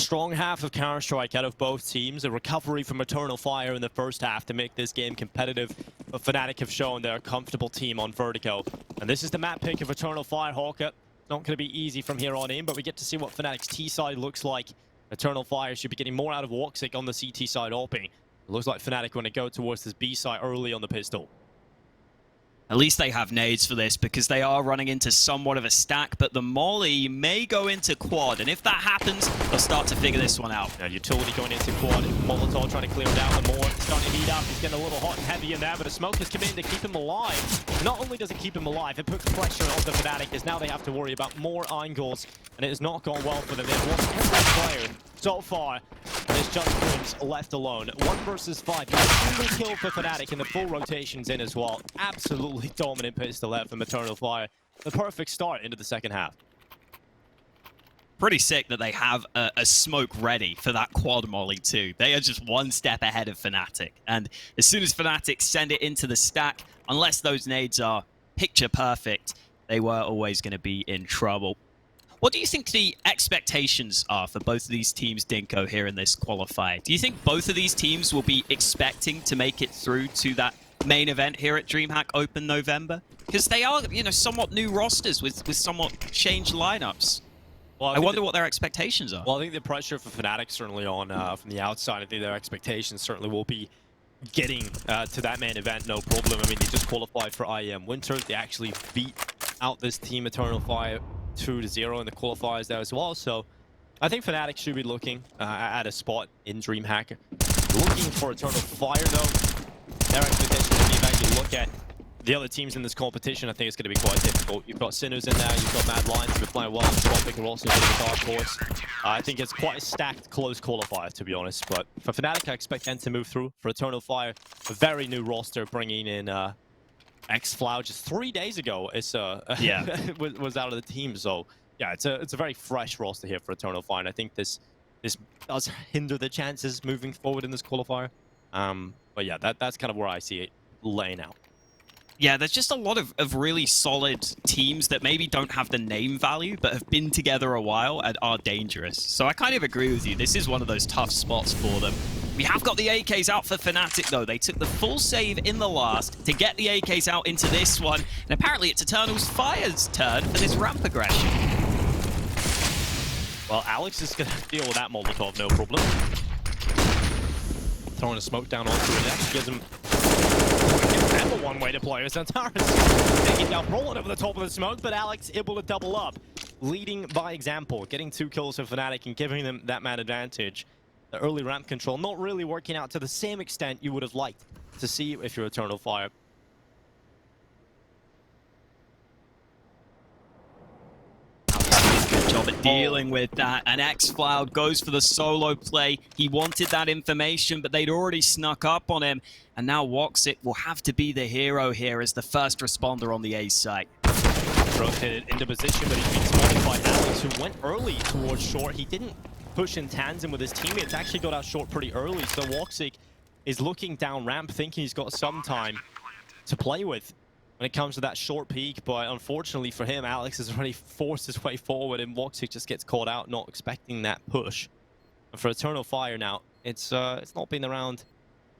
[SPEAKER 1] strong half of Counter-Strike out of both teams. A recovery from Eternal Fire in the first half to make this game competitive. But Fnatic have shown they're a comfortable team on Vertigo. And this is the map pick of Eternal Fire Hawker. Not going to be easy from here on in, but we get to see what Fnatic's T side looks like. Eternal Fire should be getting more out of WOXİC on the CT side AWPing. It looks like Fnatic want to go towards this B side early on the pistol.
[SPEAKER 2] At least they have nades for this because they are running into somewhat of a stack, but the molly may go into quad, and if that happens, they'll start to figure this one out.
[SPEAKER 1] Now, utility going into quad. Molotov trying to clear it out the more. It's starting to heat up. He's getting a little hot and heavy in there, but a smoke has come in to keep him alive. Not only does it keep him alive, it puts pressure on the Fnatic, as now they have to worry about more angles, and it has not gone well for them. They've lost every player so far, and it's just Grims left alone. 1 versus 5. A single kill for Fnatic, and the full rotations in as well. Absolutely dominant pistol there from Eternal Fire. The perfect start into the second half.
[SPEAKER 2] Pretty sick that they have a smoke ready for that quad molly too. They are just one step ahead of Fnatic. And as soon as Fnatic send it into the stack, unless those nades are picture perfect, they were always going to be in trouble. What do you think the expectations are for both of these teams, Dinko, here in this qualifier? Do you think both of these teams will be expecting to make it through to that main event here at Dreamhack Open November? Because they are, you know, somewhat new rosters with somewhat changed lineups. Well, I wonder what their expectations are.
[SPEAKER 1] Well, I think the pressure for Fnatic certainly on from the outside. I think their expectations certainly will be getting to that main event, no problem. I mean, they just qualified for IEM Winter. They actually beat out this team, Eternal Fire, 2-0 in the qualifiers there as well. So I think Fnatic should be looking at a spot in Dreamhack. Looking for Eternal Fire, though. Their expectations, if you look at the other teams in this competition, I think it's going to be quite difficult. You've got Sinners in there, you've got Mad Lions who are playing well, and Tropic are also a bit of a dark horse. I think it's quite a stacked, close qualifier, to be honest. But for Fnatic, I expect them to move through. For Eternal Fire, a very new roster, bringing in X-Flow just 3 days ago. It's was out of the team. So yeah, it's a very fresh roster here for Eternal Fire. And I think this does hinder the chances moving forward in this qualifier. But yeah, that's kind of where I see it laying out.
[SPEAKER 2] Yeah, there's just a lot of really solid teams that maybe don't have the name value, but have been together a while and are dangerous. So I kind of agree with you. This is one of those tough spots for them. We have got the AKs out for Fnatic, though. They took the full save in the last to get the AKs out into this one. And apparently it's Eternal's Fire's turn for this ramp aggression.
[SPEAKER 1] Well, Alex is going to deal with that Molotov, no problem. Throwing a smoke down onto it next gives him a one way to play. Santaris taking down Roland over the top of the smoke, but Alex able to double up. Leading by example, getting 2 kills for Fnatic and giving them that man advantage. The early ramp control not really working out to the same extent you would have liked to see if you're Eternal Fire.
[SPEAKER 2] Good job at dealing with that, and X-Cloud goes for the solo play. He wanted that information, but they'd already snuck up on him, and now WOXİC will have to be the hero here as the first responder on the A site.
[SPEAKER 1] Rotated into position, but he's been spotted by Alex, who went early towards short. He didn't push in tandem with his teammates, actually got out short pretty early, so WOXÍC is looking down ramp, thinking he's got some time to play with when it comes to that short peak, but unfortunately for him, Alex has already forced his way forward, and WOXÍC just gets caught out, not expecting that push. And for Eternal Fire now, it's not been the round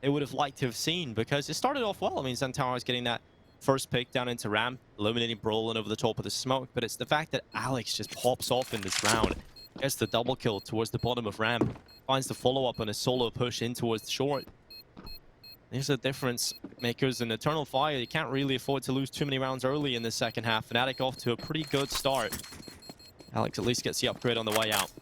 [SPEAKER 1] they would have liked to have seen, because it started off well. I mean, Santaris getting that first pick down into ramp, eliminating Brolin over the top of the smoke, but it's the fact that Alex just pops off in this round, gets the double kill towards the bottom of ramp, finds the follow-up on a solo push in towards the short. There's the difference makers in Eternal Fire. You can't really afford to lose too many rounds early in the second half. Fnatic off to a pretty good start. Alex at least gets the upgrade on the way out.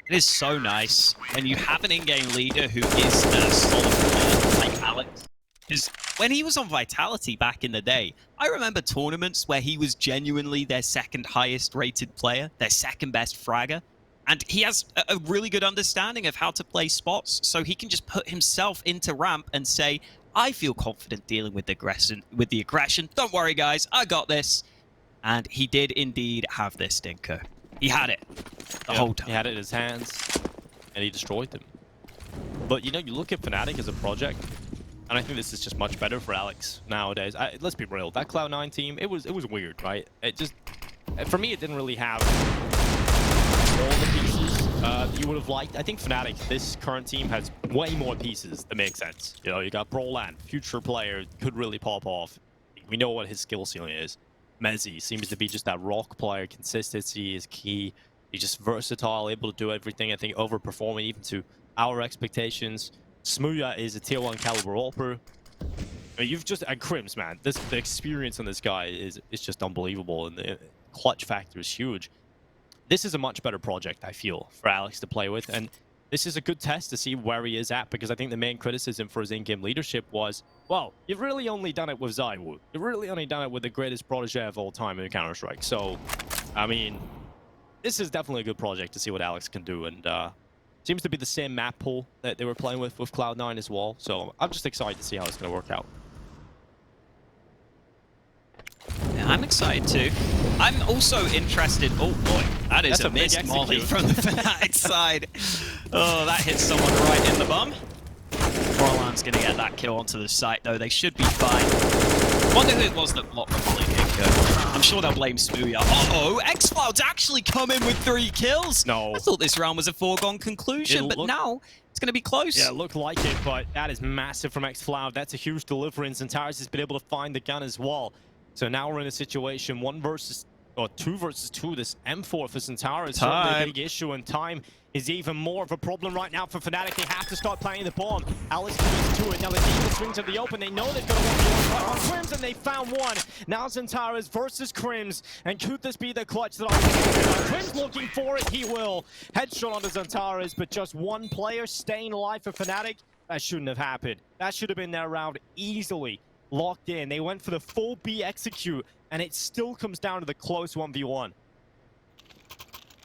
[SPEAKER 2] It is so nice when you have an in-game leader who is a solid player like Alex. Because when he was on Vitality back in the day, I remember tournaments where he was genuinely their second highest rated player, their second best fragger. And he has a really good understanding of how to play spots, so he can just put himself into ramp and say, I feel confident dealing with the aggression. Don't worry, guys, I got this. And he did indeed have this, Dinko. He had it the whole time.
[SPEAKER 1] He had it in his hands, and he destroyed them. But, you know, you look at Fnatic as a project, and I think this is just much better for Alex nowadays. Let's be real, that Cloud9 team, it was weird, right? It just, for me, it didn't really have all the pieces you would have liked. I think Fnatic, this current team, has way more pieces that make sense. You know, you got Broland, future player, could really pop off. We know what his skill ceiling is. Mezzi seems to be just that rock player. Consistency is key. He's just versatile, able to do everything. I think overperforming even to our expectations. Smuya is a tier 1 caliber AWPer. I mean, you've just... And Crims, man. The experience on this guy is just unbelievable. And the clutch factor is huge. This is a much better project, I feel, for Alex to play with. And this is a good test to see where he is at, because I think the main criticism for his in-game leadership was, well, you've really only done it with ZywOo. You've really only done it with the greatest protege of all time in Counter-Strike. So, I mean, this is definitely a good project to see what Alex can do. And seems to be the same map pool that they were playing with Cloud9 as well. So I'm just excited to see how it's going to work out.
[SPEAKER 2] Yeah, I'm excited too. I'm also interested. Oh boy, that's a missed molly from the Fnatic side. Oh, that hits someone right in the bum. Broland's gonna get that kill onto the site though. They should be fine. Wonder who it was that blocked the molly kick. I'm sure they'll blame Smuya. Uh-oh, X-Cloud's actually come in with 3 kills.
[SPEAKER 1] No.
[SPEAKER 2] I thought this round was a foregone conclusion, but now it's going to be close.
[SPEAKER 1] Yeah, it looked like it, but that is massive from X-Cloud. That's a huge deliverance, and Tyrus has been able to find the gun as well. So now we're in a situation 2 versus 2. This M4 for Centaur is certainly a big issue, and time is even more of a problem right now for Fnatic. They have to start playing the bomb. Alex comes to it. Now they need the swings of the open. They know they've got to want on Crims, and they found one. Now Centaurus versus Crims, and could this be the clutch that Crims looking for it? He will. Headshot onto Centaurus, but just one player staying alive for Fnatic. That shouldn't have happened. That should have been their round easily. Locked in. They went for the full B execute, and it still comes down to the close 1v1.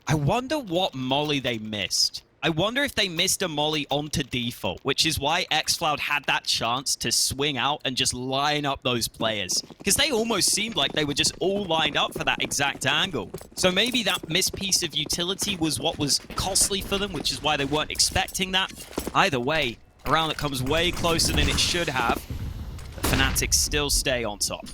[SPEAKER 2] I wonder what molly they missed. I wonder if they missed a molly onto default, which is why X-Cloud had that chance to swing out and just line up those players. Because they almost seemed like they were just all lined up for that exact angle. So maybe that missed piece of utility was what was costly for them, which is why they weren't expecting that. Either way, a round that comes way closer than it should have. The Fnatic still stay on top.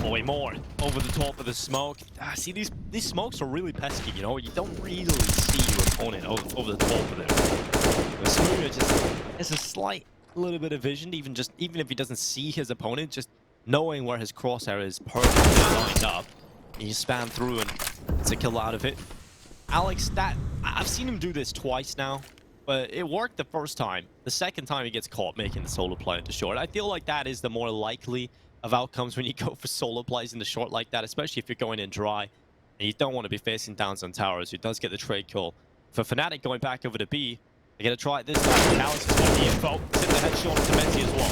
[SPEAKER 1] Boy, more over the top of the smoke. See, these smokes are really pesky, you know? You don't really see your opponent over the top of them. The Smuya just has a slight little bit of vision, even if he doesn't see his opponent, just knowing where his crosshair is perfectly lined up. And you spam through and it's a kill out of it. Alex, I've seen him do this twice now, but it worked the first time. The second time he gets caught making the solo play into short. I feel like that is the more likely of outcomes when you go for solo plays in the short like that, especially if you're going in dry and you don't want to be facing down on towers, who does get the trade kill. For Fnatic going back over to B, they're going to try it this time. Alex has got the info. Send the headshot to Mezzi as well.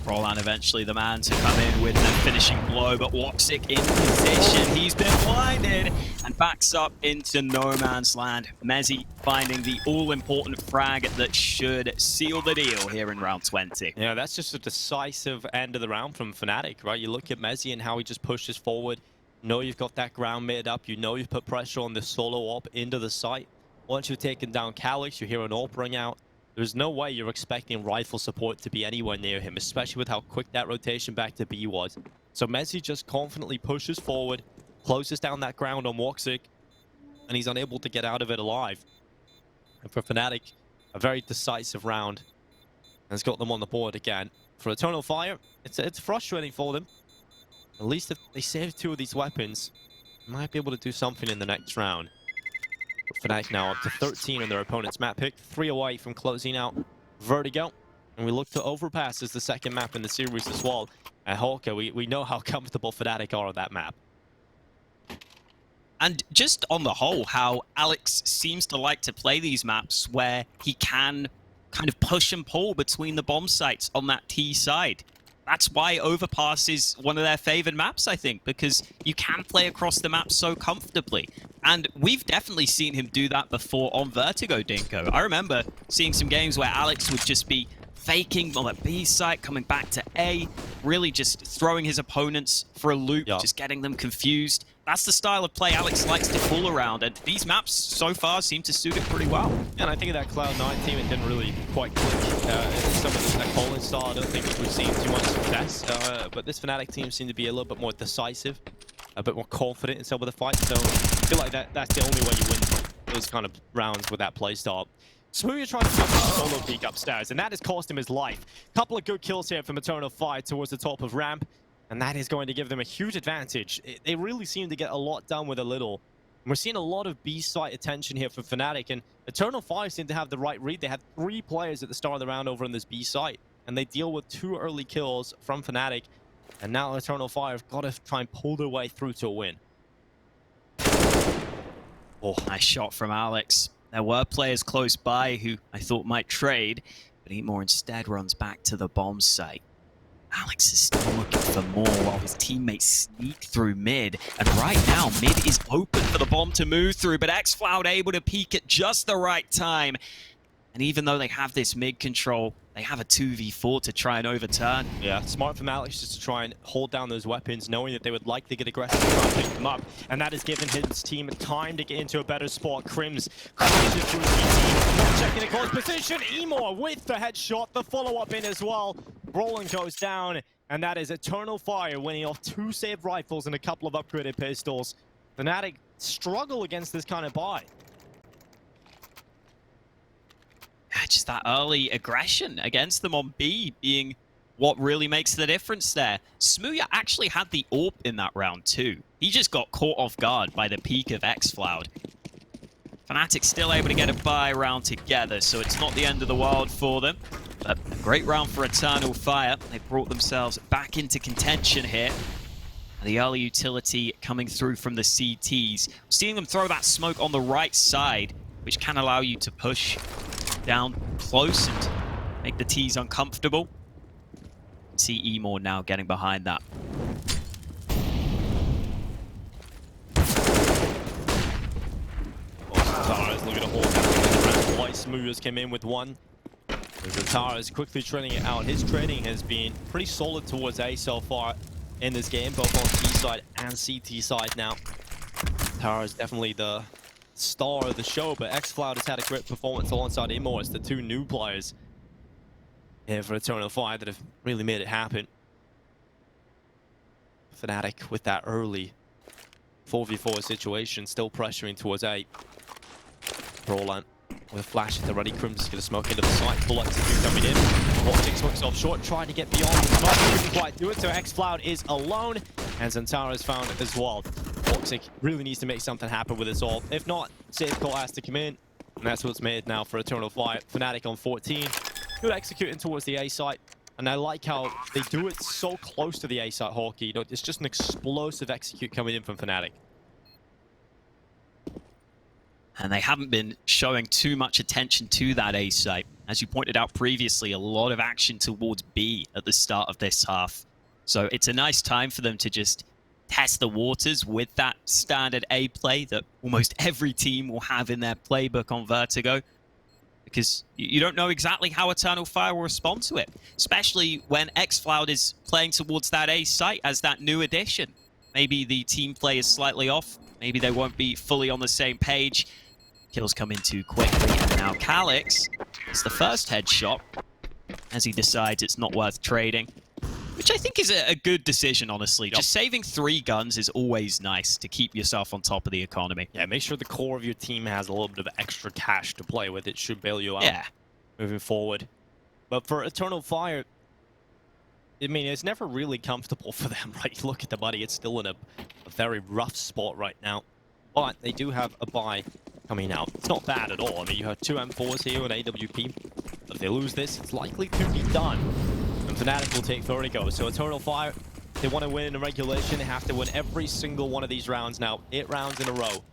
[SPEAKER 2] Broland eventually the man to come in with the finishing blow, but WOXİC in position. He's been blinded and backs up into no man's land. Mezzi finding the all-important frag that should seal the deal here in round 20.
[SPEAKER 1] Yeah, that's just a decisive end of the round from Fnatic, right? You look at Mezzi and how he just pushes forward. You know you've got that ground made up. You know you've put pressure on the solo AWP into the site. Once you've taken down Calix, you hear an AWP ring out. There's no way you're expecting rifle support to be anywhere near him, especially with how quick that rotation back to B was. So Mezzi just confidently pushes forward, closes down that ground on WOXİC, and he's unable to get out of it alive. And for Fnatic, a very decisive round has got them on the board again. For Eternal Fire, it's frustrating for them. At least if they save 2 of these weapons, they might be able to do something in the next round. Fnatic now up to 13 on their opponent's map pick, 3 away from closing out Vertigo. And we look to overpass as the second map in the series as well. At Hawker, we know how comfortable Fnatic are on that map.
[SPEAKER 2] And just on the whole, how Alex seems to like to play these maps where he can kind of push and pull between the bomb sites on that T side. That's why Overpass is one of their favored maps, I think, because you can play across the map so comfortably. And we've definitely seen him do that before on Vertigo, Dinko. I remember seeing some games where Alex would just be faking on that B site, coming back to A, really just throwing his opponents for a loop, just getting them confused. That's the style of play Alex likes to pull around, and these maps so far seem to suit it pretty well.
[SPEAKER 1] And I think that Cloud9 team, it didn't really quite click. Some of that Colin style, I don't think we've seen too much success. But this Fnatic team seemed to be a little bit more decisive. a bit more confident in some of the fights. So I feel like that's the only way you win those kind of rounds with that playstyle. Smooya trying to jump a solo peek upstairs, and that has cost him his life. Couple of good kills here from Eternal Fire towards the top of ramp, and that is going to give them a huge advantage. They really seem to get a lot done with a little. And we're seeing a lot of B-site attention here from Fnatic, and Eternal Fire seem to have the right read. They had 3 players at the start of the round over on this B-site, and they deal with 2 early kills from Fnatic, and now Eternal Fire have got to try and pull their way through to a win.
[SPEAKER 2] Oh, nice shot from Alex. There were players close by who I thought might trade, but imoRR instead runs back to the bomb site. Alex is still looking for more while his teammates sneak through mid. And right now, mid is open for the bomb to move through, but xCloud able to peek at just the right time. And even though they have this mid control, they have a 2v4 to try and overturn.
[SPEAKER 1] Yeah, smart from Alex just to try and hold down those weapons, knowing that they would likely get aggressive and try and pick them up. And that has given his team time to get into a better spot. Crims cruises through CT, checking a close position. imoRR with the headshot, the follow-up in as well. Roland goes down, and that is Eternal Fire winning off 2 saved rifles and a couple of upgraded pistols. Fnatic struggle against this kind of buy.
[SPEAKER 2] Just that early aggression against them on B being what really makes the difference there. Smooya actually had the AWP in that round too. He just got caught off guard by the peak of xCloud. Fnatic still able to get a buy round together, so it's not the end of the world for them. But a great round for Eternal Fire. They brought themselves back into contention here. And the early utility coming through from the CTs. Seeing them throw that smoke on the right side, which can allow you to push down close and make the T's uncomfortable. See imoRR now getting behind that.
[SPEAKER 1] Tara's looking to hold that twice. Smooya's came in with 1. Tara's quickly trading it out. His trading has been pretty solid towards A so far in this game, both on T side and CT side now. Tara's definitely the star of the show, but xCloud has had a great performance alongside imoRR. It's the 2 new players here for Eternal Fire that have really made it happen. Fnatic with that early 4v4 situation, still pressuring towards A. Roland with a flash at the ready. Crims is going to smoke into the site. Full execute coming in. WOXİC smokes off short, trying to get beyond the smoke. Couldn't quite do it, so xCloud is alone. And Zantara is found as well. WOXİC really needs to make something happen with this all. If not, safe call has to come in. And that's what's made now for Eternal Fire. Fnatic on 14. Good executing towards the A site. And I like how they do it so close to the A site, Hawkeye. You know, it's just an explosive execute coming in from Fnatic.
[SPEAKER 2] And they haven't been showing too much attention to that A site. As you pointed out previously, a lot of action towards B at the start of this half. So it's a nice time for them to just test the waters with that standard A play that almost every team will have in their playbook on Vertigo. Because you don't know exactly how Eternal Fire will respond to it. Especially when xCloud is playing towards that A site as that new addition. Maybe the team play is slightly off. Maybe they won't be fully on the same page. Kills come in too quickly. And now Calix is the first headshot as he decides it's not worth trading. Which I think is a good decision, honestly. Yep. Just saving 3 guns is always nice to keep yourself on top of the economy.
[SPEAKER 1] Yeah, make sure the core of your team has a little bit of extra cash to play with. It should bail you out moving forward. But for Eternal Fire, I mean, it's never really comfortable for them, right? Look at the money. It's still in a very rough spot right now. But they do have a buy coming out. It's not bad at all. I mean, you have 2 M4s here on AWP. If they lose this, it's likely to be done. And Fnatic will take Vertigo. So Eternal Fire, they want to win in regulation. They have to win every single one of these rounds now. 8 rounds in a row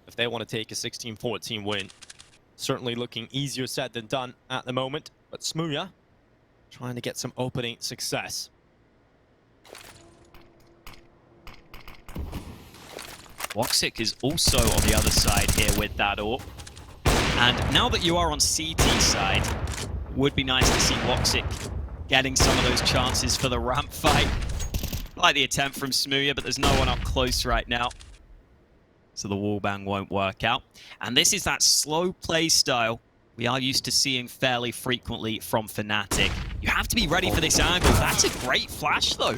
[SPEAKER 1] if they want to take a 16-14 win. Certainly looking easier said than done at the moment. But Smooya trying to get some opening success.
[SPEAKER 2] WOXİC is also on the other side here with that AWP. And now that you are on CT side, it would be nice to see WOXİC getting some of those chances for the ramp fight. I like the attempt from Smooya, but there's no one up close right now. So the wallbang won't work out. And this is that slow play style we are used to seeing fairly frequently from Fnatic. You have to be ready for this angle. That's a great flash, though.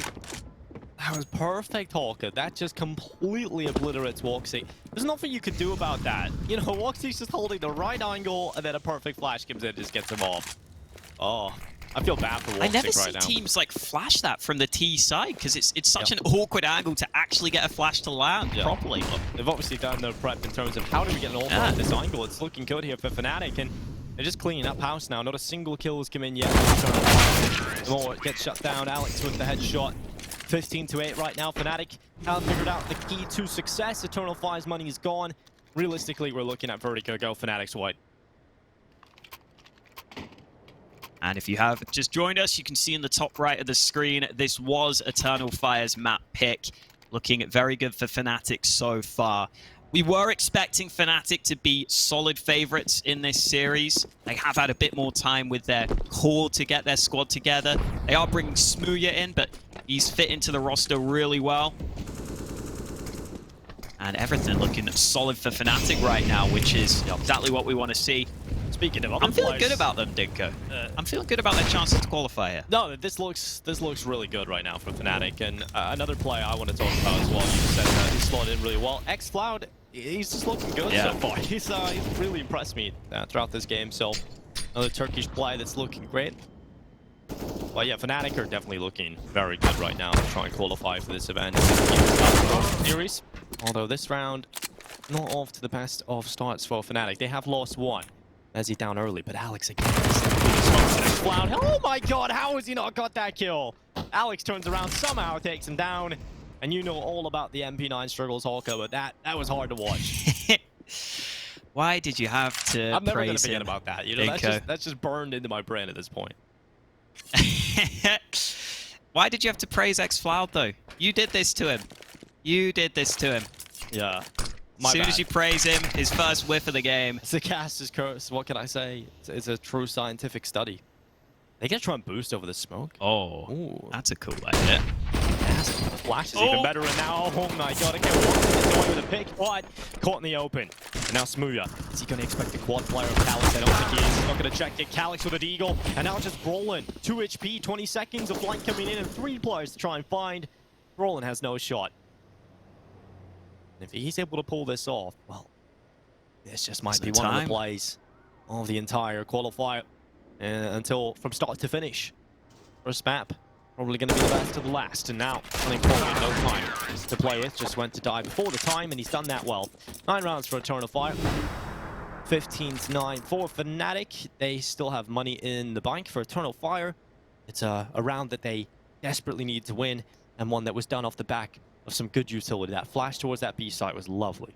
[SPEAKER 1] That was perfect, Hawker. That just completely obliterates WOXIC. There's nothing you could do about that. You know, WOXIC's just holding the right angle, and then a perfect flash comes in and just gets him off. Oh, I feel bad for WOXIC
[SPEAKER 2] I never
[SPEAKER 1] right now.
[SPEAKER 2] see teams like flash that from the T side because it's such an awkward angle to actually get a flash to land properly.
[SPEAKER 1] Well, they've obviously done their prep in terms of how do we get an offer on this angle. It's looking good here for Fnatic, and they're just cleaning up house now. Not a single kill has come in yet. More gets shut down. Alex with the headshot. 15-8 right now. Fnatic have figured out the key to success. Eternal Fire's money is gone. Realistically, we're looking at Vertigo go. Fnatic's white.
[SPEAKER 2] And if you have just joined us, you can see in the top right of the screen, this was Eternal Fire's map pick. Looking very good for Fnatic so far. We were expecting Fnatic to be solid favorites in this series. They have had a bit more time with their core to get their squad together. They are bringing Smuya in, but he's fit into the roster really well. And everything looking solid for Fnatic right now, which is exactly what we want to see.
[SPEAKER 1] Speaking of other
[SPEAKER 2] I'm feeling
[SPEAKER 1] players,
[SPEAKER 2] good about them, Dinko. I'm feeling good about their chances to qualify here.
[SPEAKER 1] No, this looks really good right now for Fnatic. And another player I want to talk about as well. You said that he slotted in really well. xFloud, he's just looking good so far. He's really impressed me throughout this game. So another Turkish player that's looking great. But yeah, Fnatic are definitely looking very good right now to try and qualify for this event. Series. Although this round, not off to the best of starts for Fnatic. They have lost one. As he's down early, but Alex again. Oh my god, how has he not got that kill? Alex turns around, somehow takes him down. And you know all about the MP9 struggles, Hawker, but that was hard to watch.
[SPEAKER 2] Why did you have to
[SPEAKER 1] I'm never
[SPEAKER 2] praise
[SPEAKER 1] going to forget
[SPEAKER 2] him,
[SPEAKER 1] about that. You know, that's just burned into my brain at this point.
[SPEAKER 2] Why did you have to praise xFloud, though? You did this to him. You did this to him.
[SPEAKER 1] Yeah.
[SPEAKER 2] As soon as you praise him, his first whiff of the game.
[SPEAKER 1] It's a caster's curse. What can I say? It's a true scientific study. They can try and boost over the smoke.
[SPEAKER 2] Oh,
[SPEAKER 1] ooh,
[SPEAKER 2] that's a cool idea.
[SPEAKER 1] The flash is even better, and now, oh my god, again, gets away with a pick, but caught in the open. And now Smuya. Is he going to expect the quad player of Calix? I don't think he is. He's not going to check it. Calix with a deagle, and now just Brolin. 2 HP, 20 seconds of flank coming in, and 3 players to try and find. Brolin has no shot. If he's able to pull this off, well, this just might be one of the plays of the entire qualifier until from start to finish. First map, probably going to be the best to the last, and now I think probably no time to play with. Just went to die before the time, and he's done that well. 9 rounds for Eternal Fire. 15-9 for Fnatic. They still have money in the bank for Eternal Fire. It's a round that they desperately need to win, and one that was done off the back of some good utility. That flash towards that B site was lovely.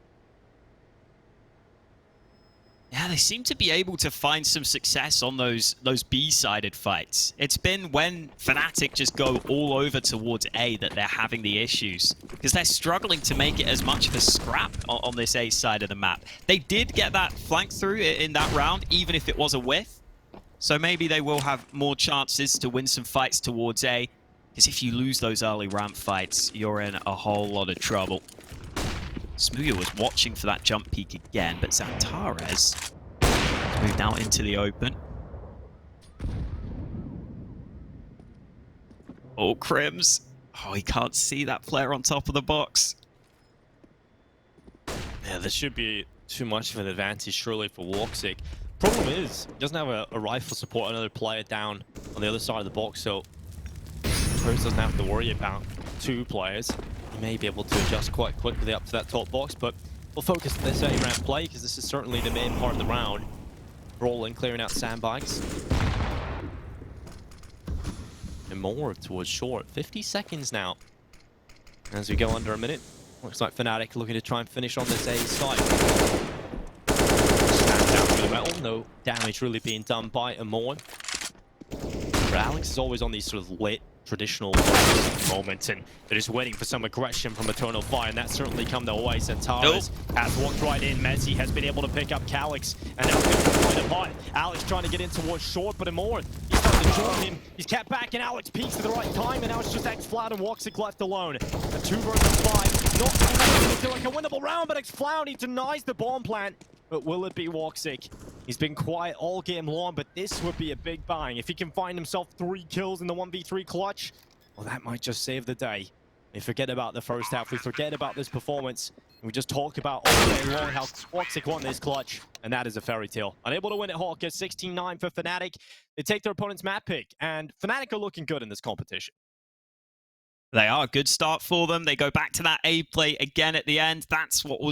[SPEAKER 2] Yeah, they seem to be able to find some success on those B-sided fights. It's been when Fnatic just go all over towards A that they're having the issues, because they're struggling to make it as much of a scrap on this A side of the map. They did get that flank through in that round, even if it was a whiff. So maybe they will have more chances to win some fights towards A. Because if you lose those early ramp fights, you're in a whole lot of trouble. Smuya was watching for that jump peak again, but Xantares moved out into the open. Oh, Crims. Oh, he can't see that player on top of the box.
[SPEAKER 1] Yeah, this should be too much of an advantage, surely, for WOXIC. Problem is, he doesn't have a rifle support, another player down on the other side of the box, so Cruz doesn't have to worry about 2 players. He may be able to adjust quite quickly up to that top box, but we'll focus on this A-ramp play because this is certainly the main part of the round. Rolling, clearing out sandbags. And more towards short. 50 seconds now. As we go under a minute. Looks like Fnatic looking to try and finish on this A site. Snapped out through the metal. No damage really being done by imoRR. But Alex is always on these sort of lit traditional moments, and they're just waiting for some aggression from Eternal Fire, and that's certainly come their way. Xantares has walked right in. Messi has been able to pick up Calix, and now going to apart. Alex trying to get in towards short, but imoRR, he's starting to join him. He's kept back, and Alex peaks at the right time, and now it's just xFloud and WOXIC left alone. A 2 versus 5. Not going to feel like a winnable round, but xFloud, he denies the bomb plant. But will it be WOXIC? He's been quiet all game long, but this would be a big bang. If he can find himself 3 kills in the 1v3 clutch, well, that might just save the day. We forget about the first half. We forget about this performance. And we just talk about all day long how WOXİC won this clutch. And that is a fairy tale. Unable to win it, Hawkers. 16-9 for Fnatic. They take their opponent's map pick. And Fnatic are looking good in this competition.
[SPEAKER 2] They are a good start for them. They go back to that A play again at the end. That's what was